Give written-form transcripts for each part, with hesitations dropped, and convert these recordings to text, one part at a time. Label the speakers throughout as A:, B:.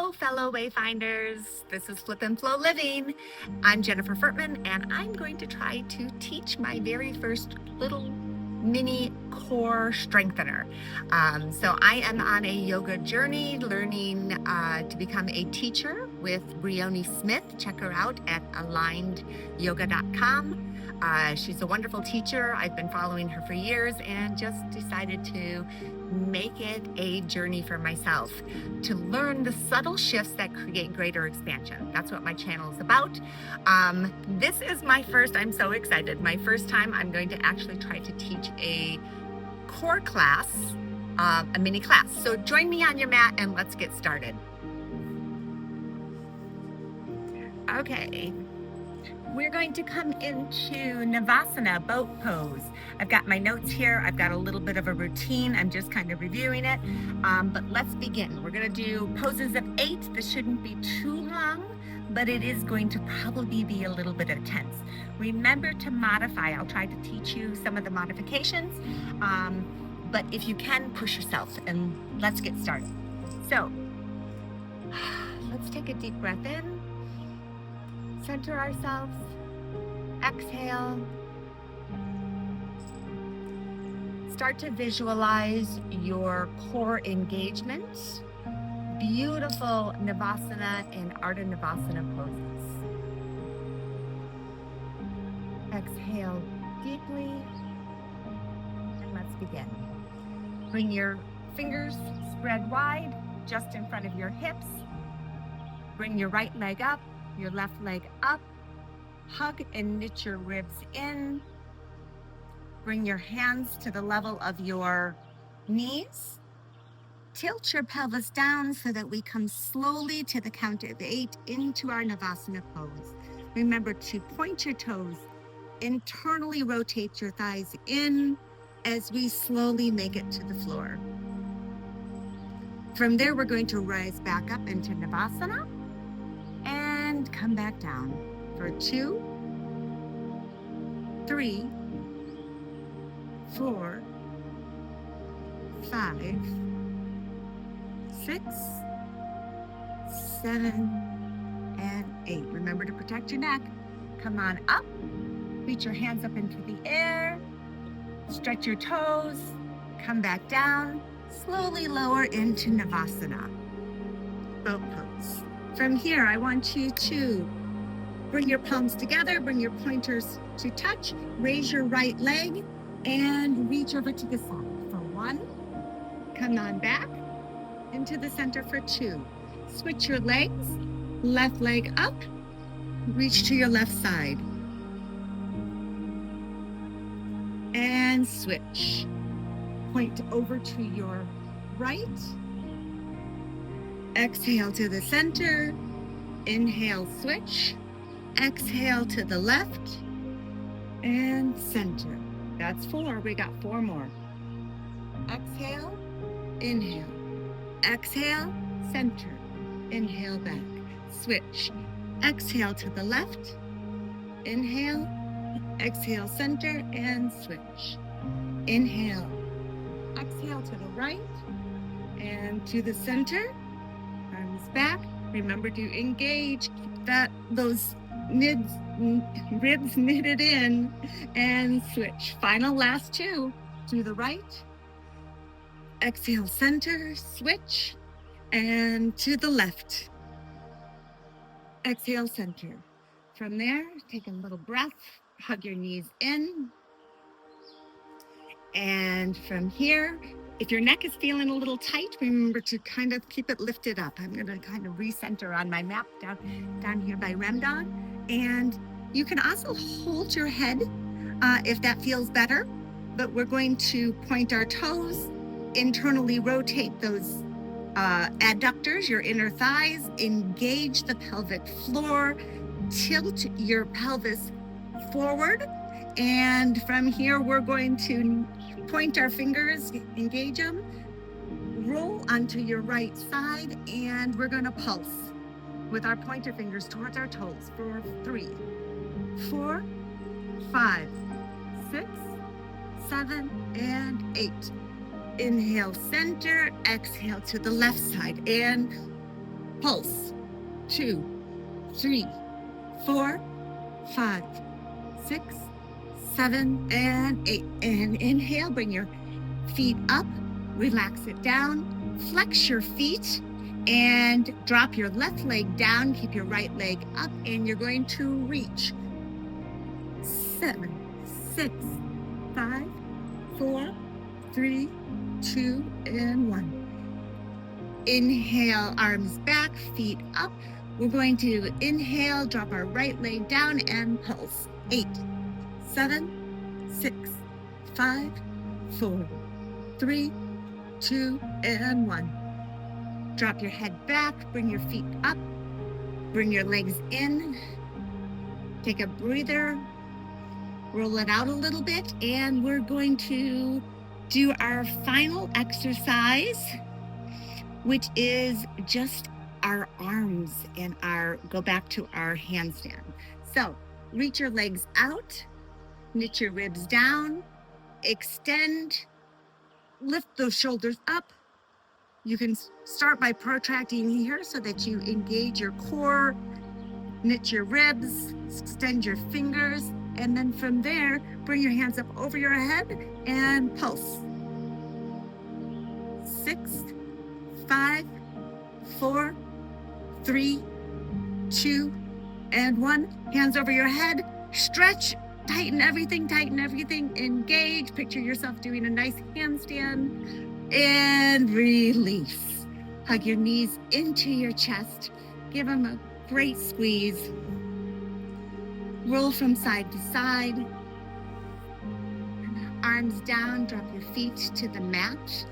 A: Hello, fellow Wayfinders. This is Flip and Flow Living. I'm Jennifer Furtman, and I'm going to try to teach my very first little mini core strengthener. So I am on a yoga journey learning to become a teacher with Brioni Smith. Check her out at alignedyoga.com. She's a wonderful teacher. I've been following her for years and just decided to make it a journey for myself to learn the subtle shifts that create greater expansion. That's what my channel is about. This is I'm so excited. My first time I'm going to actually try to teach a core class, a mini class. So join me on your mat and let's get started. Okay. We're going to come into Navasana, boat pose. I've got my notes here. I've got a little bit of a routine. I'm just kind of reviewing it. But let's begin. We're going to do poses of 8. This shouldn't be too long, but it is going to probably be a little bit intense. Remember to modify. I'll try to teach you some of the modifications. But if you can, push yourself, and let's get started. So let's take a deep breath in. Center ourselves, exhale. Start to visualize your core engagement. Beautiful Navasana and Ardha Navasana poses. Exhale deeply, and let's begin. Bring your fingers spread wide, just in front of your hips. Bring your right leg up, your left leg up, hug and knit your ribs in. Bring your hands to the level of your knees. Tilt your pelvis down so that we come slowly to the count of 8 into our Navasana pose. Remember to point your toes, internally rotate your thighs in as we slowly make it to the floor. From there, we're going to rise back up into Navasana and come back down for 2, 3, 4, 5, 6, 7, and 8. Remember to protect your neck. Come on up. Reach your hands up into the air. Stretch your toes. Come back down. Slowly lower into Navasana. Boat pose. From here, I want you to bring your palms together, bring your pointers to touch, raise your right leg, and reach over to the side. For 1, come on back into the center for 2. Switch your legs, left leg up, reach to your left side. And switch. Point over to your right. Exhale to the center, inhale, switch, exhale to the left, and center. That's 4, we got 4 more. Exhale, inhale, exhale, center, inhale back, switch, exhale to the left, inhale, exhale, center, and switch. Inhale, exhale to the right, and to the center. Arms back. Remember to engage, keep those ribs knitted in, and switch. Final last 2. To the right. Exhale, center, switch, and to the left. Exhale, center. From there, take a little breath, hug your knees in. And from here, if your neck is feeling a little tight, remember to kind of keep it lifted up. I'm going to kind of recenter on my map down here by Rem Dog. And you can also hold your head if that feels better. But we're going to point our toes, internally rotate those adductors, your inner thighs, engage the pelvic floor, tilt your pelvis forward. And from here, we're going to point our fingers, engage them, roll onto your right side, and we're going to pulse with our pointer fingers towards our toes for 3, 4, 5, 6, 7, and 8. Inhale, center, exhale to the left side, and pulse. 2, 3, 4, 5, 6, 7, and 8. And inhale, bring your feet up, relax it down, flex your feet, and drop your left leg down, keep your right leg up, and you're going to reach. 7, 6, 5, 4, 3, 2, and 1. Inhale, arms back, feet up. We're going to inhale, drop our right leg down, and pulse. 8, 7, 6, 5, 4, 3, 2, and 1. Drop your head back, bring your feet up, bring your legs in. Take a breather, roll it out a little bit, and we're going to do our final exercise, which is just our arms and go back to our handstand. So reach your legs out, knit your ribs down, extend, lift those shoulders up. You can start by protracting here so that you engage your core, knit your ribs, extend your fingers, and then from there, bring your hands up over your head and pulse. 6, 5, 4, 3, 2, and 1. Hands over your head, stretch, tighten everything, engage. Picture yourself doing a nice handstand, and release. Hug your knees into your chest. Give them a great squeeze. Roll from side to side. Arms down, drop your feet to the mat.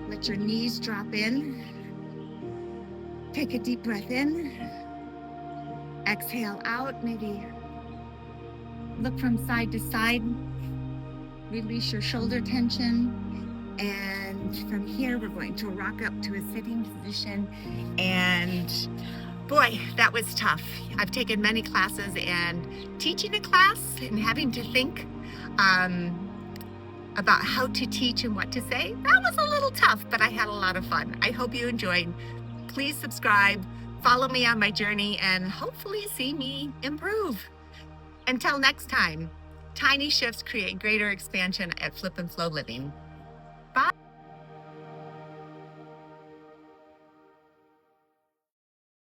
A: Let your knees drop in. Take a deep breath in. Exhale out, maybe look from side to side. Release your shoulder tension. And from here, we're going to rock up to a sitting position. And boy, that was tough. I've taken many classes, and teaching a class and having to think about how to teach and what to say, that was a little tough, but I had a lot of fun. I hope you enjoyed. Please subscribe, follow me on my journey, and hopefully see me improve. Until next time, tiny shifts create greater expansion at Flip and Flow Living.